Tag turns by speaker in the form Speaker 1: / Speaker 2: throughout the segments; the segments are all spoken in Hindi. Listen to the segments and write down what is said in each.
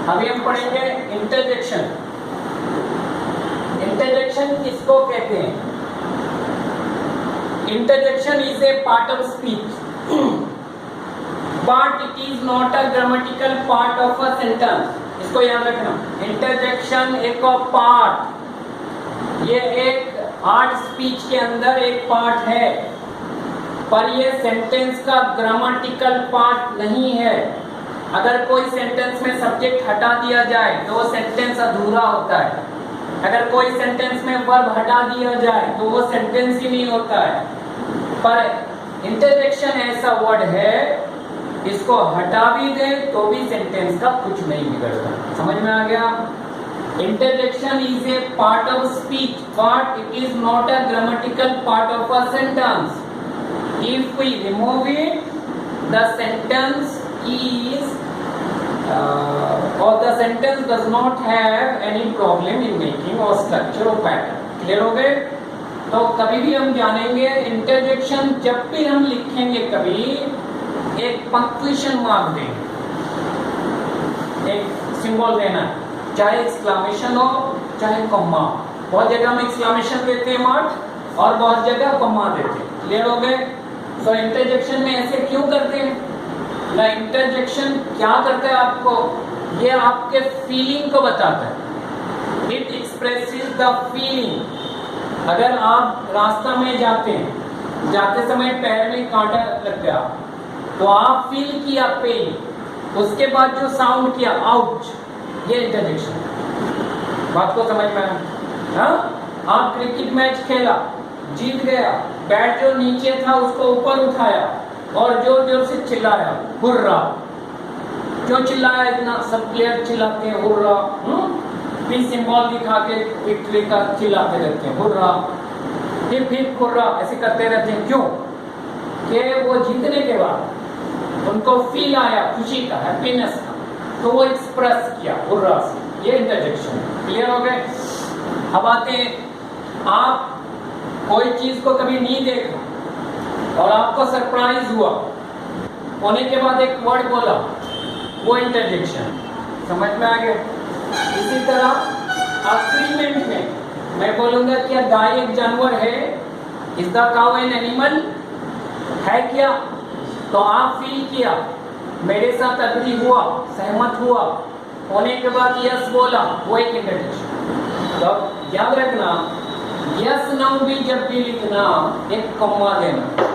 Speaker 1: अभी हम पढ़ेंगे इंटरजेक्शन। इंटरजेक्शन किसको कहते हैं? Interjection is a part of speech but it is not a grammatical part of a sentence. इसको याद रखना, इंटरजेक्शन एक पार्ट, ये एक आर्ट स्पीच के अंदर एक पार्ट है, पर ये सेंटेंस का ग्रामेटिकल पार्ट नहीं है। अगर कोई सेंटेंस में सब्जेक्ट हटा दिया जाए तो वो सेंटेंस अधूरा होता है। अगर कोई सेंटेंस में वर्ब हटा दिया जाए तो वो सेंटेंस ही नहीं होता है। पर इंटरजेक्शन ऐसा वर्ड है, इसको हटा भी दे तो भी सेंटेंस का कुछ नहीं बिगड़ता। समझ में आ गया? Interjection is a part of speech but it is not a grammatical part of a sentence. If we remove it, the sentence is or the sentence does not have any problem in making or structure or pattern. Clear हो गए? तो कभी भी हम जानेंगे इंटरजेक्शन, जब भी हम लिखेंगे कभी एक पंक्चुएशन मार्क देंगे, एक सिंबल देना है, चाहे एक्सक्लेमेशन हो चाहे कॉमा। बहुत जगह हम एक्सक्लेमेशन देते हैं मार्क और बहुत जगह कॉमा देते हैं। क्लियर हो गए? सो इंटरजेक्शन में ऐसे क्यों करते हैं ना? इंटरजेक्शन क्या करता है आपको? ये आपके फीलिंग को बताता है। It expresses the feeling. अगर आप रास्ता में जाते हैं, जाते समय पैर में कांटा लग गया तो आप फील किया पेन, उसके बाद जो साउंड किया आउच, ये इंटरजेक्शन। बात को समझ में आया? आप क्रिकेट मैच खेला, जीत गया, बैट जो नीचे था उसको ऊपर उठाया और जोर जोर से चिल्लाया हुर्रा। क्यों चिल्लाया इतना? सब प्लेयर चिल्लाते हैं हुर्रा, फिर सिंबल दिखा के विक्ट्री का चिल्लाते रहते हैं हुर्रा, फिर हुर्रा, ऐसे करते रहते हैं। क्यों? कि वो जीतने के बाद उनको फील आया खुशी का, हैप्पीनेस का, तो वो एक्सप्रेस किया हुर्रा से। ये इंटरजेक्शन। क्लियर हो गए? अब आते हैं, आप कोई चीज को कभी नहीं देखा और आपको सरप्राइज हुआ, होने के बाद एक वर्ड बोला, वो इंटरजेक्शन। समझ में आ गया? इसी तरह अग्रीमेंट में मैं बोलूंगा क्या गाय एक जानवर है, is the cow an animal, है क्या? तो आप फील किया, मेरे साथ अग्री हुआ, सहमत हुआ, होने के बाद यस बोला, वो एक इंटरजेक्शन। तो याद रखना, यस नो भी जब भी लिखना एक कॉमा देना।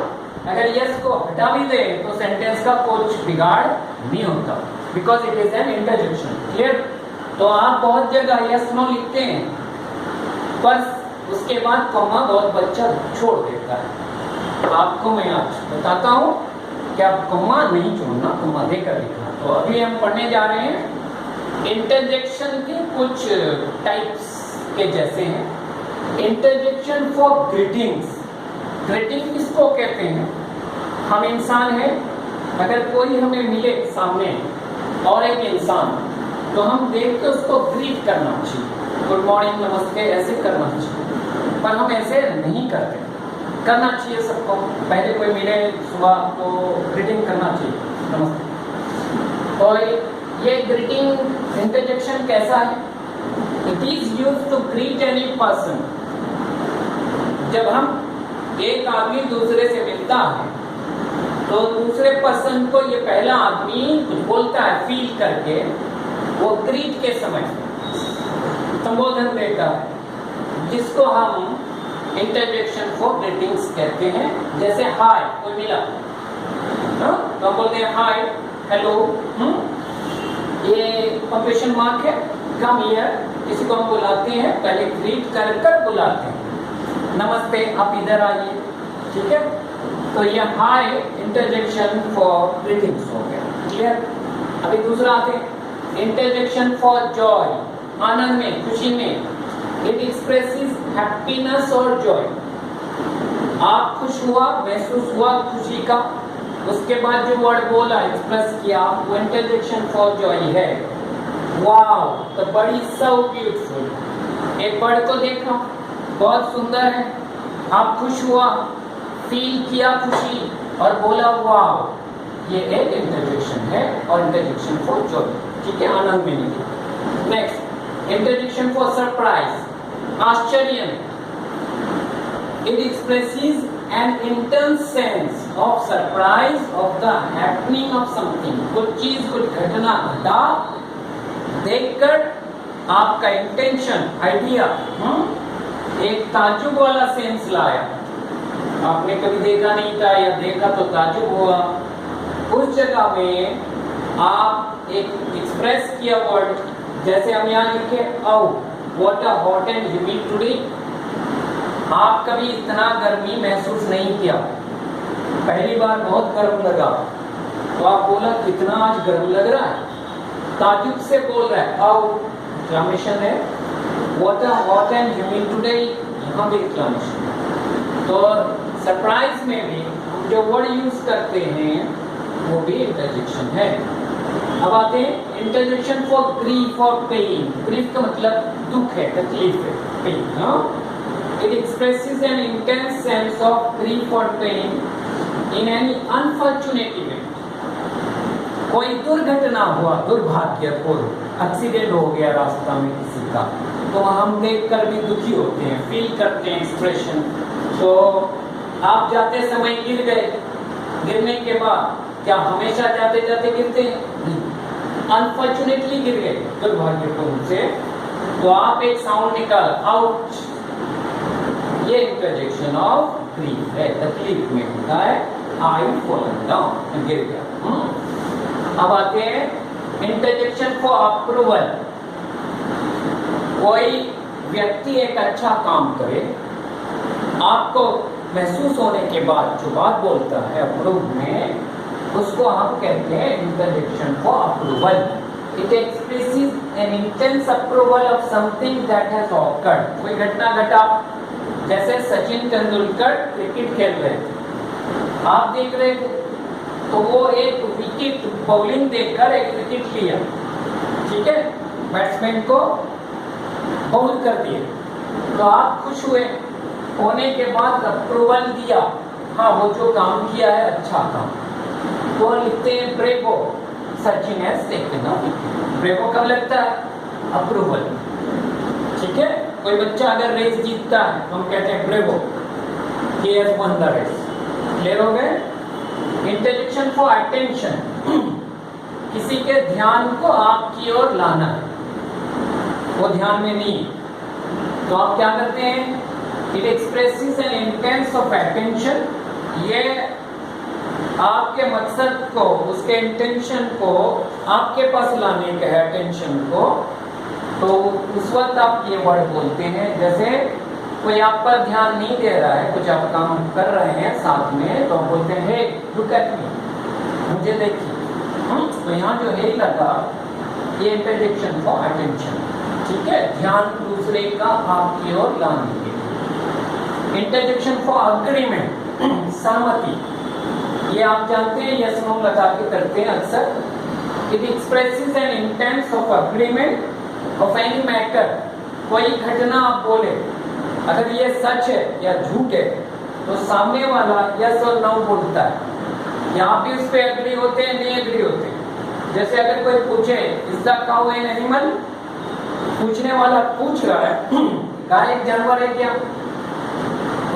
Speaker 1: अगर यस को हटा भी दे तो सेंटेंस का कुछ बिगाड़ नहीं होता, because it is an interjection. Clear? तो आप बहुत जगह यस नो लिखते हैं, पर उसके बाद कॉमा बहुत बच्चा छोड़ देता है। आपको मैं आज बताता हूँ कि आप कॉमा नहीं छोड़ना, कॉमा देकर लिखना। तो अभी हम पढ़ने जा रहे हैं इंटरजेक्शन के कुछ टाइप्स के जैसे हैं। Interjection for greetings. ग्रीटिंग किसको कहते हैं? हम इंसान हैं, अगर कोई हमें मिले सामने और एक इंसान, तो हम देख के उसको ग्रीट करना चाहिए, गुड मॉर्निंग, नमस्ते, ऐसे करना चाहिए। पर हम ऐसे नहीं करते। करना चाहिए सबको, पहले कोई मिले सुबह तो ग्रीटिंग करना चाहिए, नमस्ते। और ये ग्रीटिंग इंटरजेक्शन कैसा है? It is used to greet any person. जब हम एक आदमी दूसरे से मिलता है तो दूसरे पर्सन को ये पहला आदमी कुछ बोलता है, फील करके वो ग्रीट के समय संबोधन देता है, जिसको हम इंटरजेक्शन फॉर ग्रीटिंग्स कहते हैं। जैसे हाय, कोई मिला तो हम बोलते हैं हाय, हेलो। ये पंक्चुएशन मार्क है, कम हियर, किसी को हम बुलाते हैं, पहले ग्रीट कर बुलाते हैं, नमस्ते, आप इधर आइए, ठीक है? तो ये हाय इंटरजेक्शन फॉर ग्रीटिंग्स हो गया। क्लियर? अभी दूसरा आते हैं इंटरजेक्शन फॉर जॉय। आनंद में, खुशी में, इट एक्सप्रेसेस हैप्पीनेस और जॉय। आप खुश हुआ, महसूस हुआ खुशी का, उसके बाद जो वर्ड बोला, एक्सप्रेस किया, वो इंटरजेक्शन फॉर जॉय है। Wow, the bird is so beautiful. एक बर्ड को देखा, बहुत सुंदर है, आप खुश हुआ, फील किया खुशी और बोला वाओ, ये एक इंटरजेक्शन है और इंटरजेक्शन फॉर जॉय, ठीक है, आनंद में नहीं। नेक्स्ट इंटरजेक्शन फॉर सरप्राइज, आश्चर्य में। It expresses an intense sense of surprise of the happening of something, कुछ चीज कुछ घटना घटा देखकर आपका इंटेंशन आइडिया एक ताज्जुब वाला सेंस लाया, आपने कभी देखा नहीं था या देखा तो ताज्जुब हुआ, उस जगह में आप एक एक्सप्रेस किया वर्ड, जैसे हम यहाँ लिखे औ what a hot and humid today. आप कभी इतना गर्मी महसूस नहीं किया, पहली बार बहुत गर्म लगा तो आप बोला कितना आज गर्म लग रहा है, ताज्जुब से बोल रहा है, औ एक्सक्लेमेशन है, what a hot and humid today, यहाँ भी एक्सक्लेमेशन है। तो सरप्राइज में भी हम जो वर्ड यूज करते हैं वो भी इंटरजेक्शन है। अब आते हैं इंटरजेक्शन फॉर ग्रीफ और पेन। ग्रीफ का मतलब दुख है, तकलीफ है, pain. It expresses an intense sense of grief और pain in any unfortunate event. कोई दुर्घटना हुआ, दुर्भाग्यपूर्ण एक्सीडेंट हो गया रास्ता में किसी का, तो हम देखकर भी दुखी होते हैं, फील करते हैं एक्सप्रेशन। तो आप जाते समय गिर गए, गिरने के बाद क्या हमेशा जाते जाते गिरते हैं? अनफॉर्चुनेटली गिर गए दुर्भाग्यपूर्ण से, तो आप एक साउंड निकाल, आउच। ये इंटरजेक्शन ऑफ ग्रीफ है, तकलीफ में होता है, आई फॉलन डाउन, गिर गया। अब आते हैं इंटरजेक्शन फॉर अप्रूवल। कोई व्यक्ति एक अच्छा काम करे, आपको महसूस होने के बाद जो बात बोलता है अप्रूव में, उसको हम कहते हैं interjection for approval. It expresses an intense approval of something that has awkward. कोई घटना घटा, जैसे सचिन तेंदुलकर क्रिकेट खेल रहे थे, आप देख रहे थे, तो वो एक विकेट बॉलिंग देखकर एक विकेट लिया, ठीक है, बैट्समैन को बाउल कर दिए, तो आप खुश हुए, होने के बाद अप्रूवल दिया, हाँ वो जो काम किया है अच्छा काम, तो लिखते हैं bravo, Sachin has taken a wicket. Bravo कब लगता है? अप्रूवल, ठीक है। कोई बच्चा अगर रेस जीतता है तो हम कहते हैं bravo, he has won the race. Clear हो गए? इंटरजेक्शन फॉर अटेंशन, किसी के ध्यान को आपकी ओर लाना है, वो ध्यान में नहीं, तो आप क्या करते हैं? It expresses an intense of attention. ये आपके मकसद को, उसके इंटेंशन को आपके पास लाने का है, अटेंशन को, तो उस वक्त आप ये वर्ड बोलते हैं। जैसे कोई आप पर ध्यान नहीं दे रहा है, कुछ आप काम कर रहे हैं साथ में, तो आप बोलते हैं हे लुक एट मी, मुझे देखिए। तो यहाँ जो है लगा, ये इंटरजेक्शन फॉर अटेंशन, ठीक है, ध्यान दूसरे का आपकी ओर लाने के लिए। इंटरजेक्शन फॉर अग्रीमेंट, सहमति, ये आप जानते हैं, यस नो लगा के करते हैं अक्सर। It expresses an intense of agreement of any matter. कोई घटना आप बोले, अगर ये सच है या झूठ है, तो सामने वाला यस और नो बोलता है, यहाँ भी उस पर एग्री होते हैं, नहीं एग्री होते हैं। जैसे अगर कोई पूछे is the cow an animal, पूछने वाला पूछ रहा है गाय एक जानवर है क्या,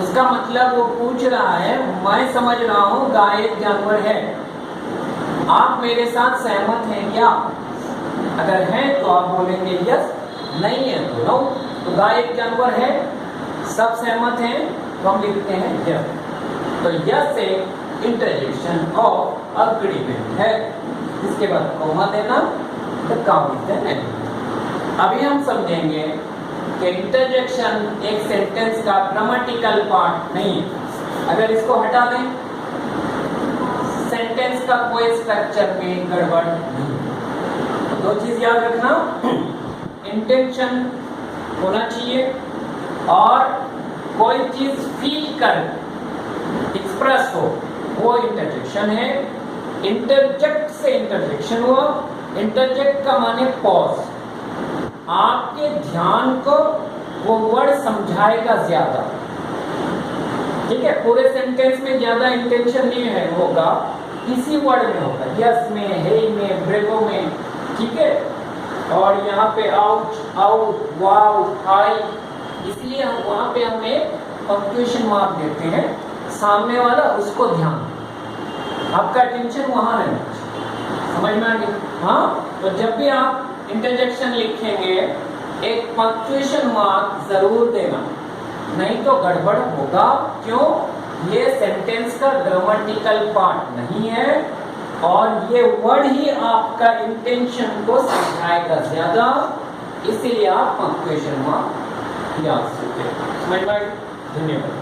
Speaker 1: उसका मतलब वो पूछ रहा है, मैं समझ रहा हूँ गाय एक जानवर है, आप मेरे साथ सहमत हैं क्या? अगर हैं तो आप बोलेंगे यस, नहीं है तो नो। तो गाय एक जानवर है, सब सहमत हैं, तो हम लिखते हैं यस। तो यस एक इंटरजेक्शन ऑफ अग्रीमेंट है। इसके बाद कोमा देना, तो काउ इज एन एनिमल। अभी हम समझेंगे कि इंटरजेक्शन एक सेंटेंस का ग्रामेटिकल पार्ट नहीं है। अगर इसको हटा दें, सेंटेंस का कोई स्ट्रक्चर में गड़बड़ नहीं। दो चीज याद रखना, इंटेंशन होना चाहिए और कोई चीज फील कर एक्सप्रेस हो, वो इंटरजेक्शन है। इंटरजेक्ट से इंटरजेक्शन हुआ। इंटरजेक्ट का माने पॉज, आपके ध्यान को वो वर्ड समझाएगा ज्यादा, ठीक है, पूरे सेंटेंस में ज्यादा इंटेंशन नहीं है होगा, किसी वर्ड में होता है, यस में, हे में, ब्रेवो में, ठीक है। और यहाँ पे आउट, आउट, वाउ, आई, इसलिए हम वहाँ पे हमें पंक्चुएशन मार्क देते हैं, सामने वाला उसको ध्यान, आपका टेंशन वहाँ नहीं, समझ में आ गई? हाँ, तो जब भी आप इंटरजेक्शन लिखेंगे एक पंक्चुएशन मार्क जरूर देना, नहीं तो गड़बड़ होगा। क्यों? ये सेंटेंस का ग्रामेटिकल पार्ट नहीं है और ये वर्ड ही आपका इंटेंशन को समझाएगा ज्यादा, इसीलिए आप पंक्चुएशन मार्क याद रखें। समझ में? धन्यवाद।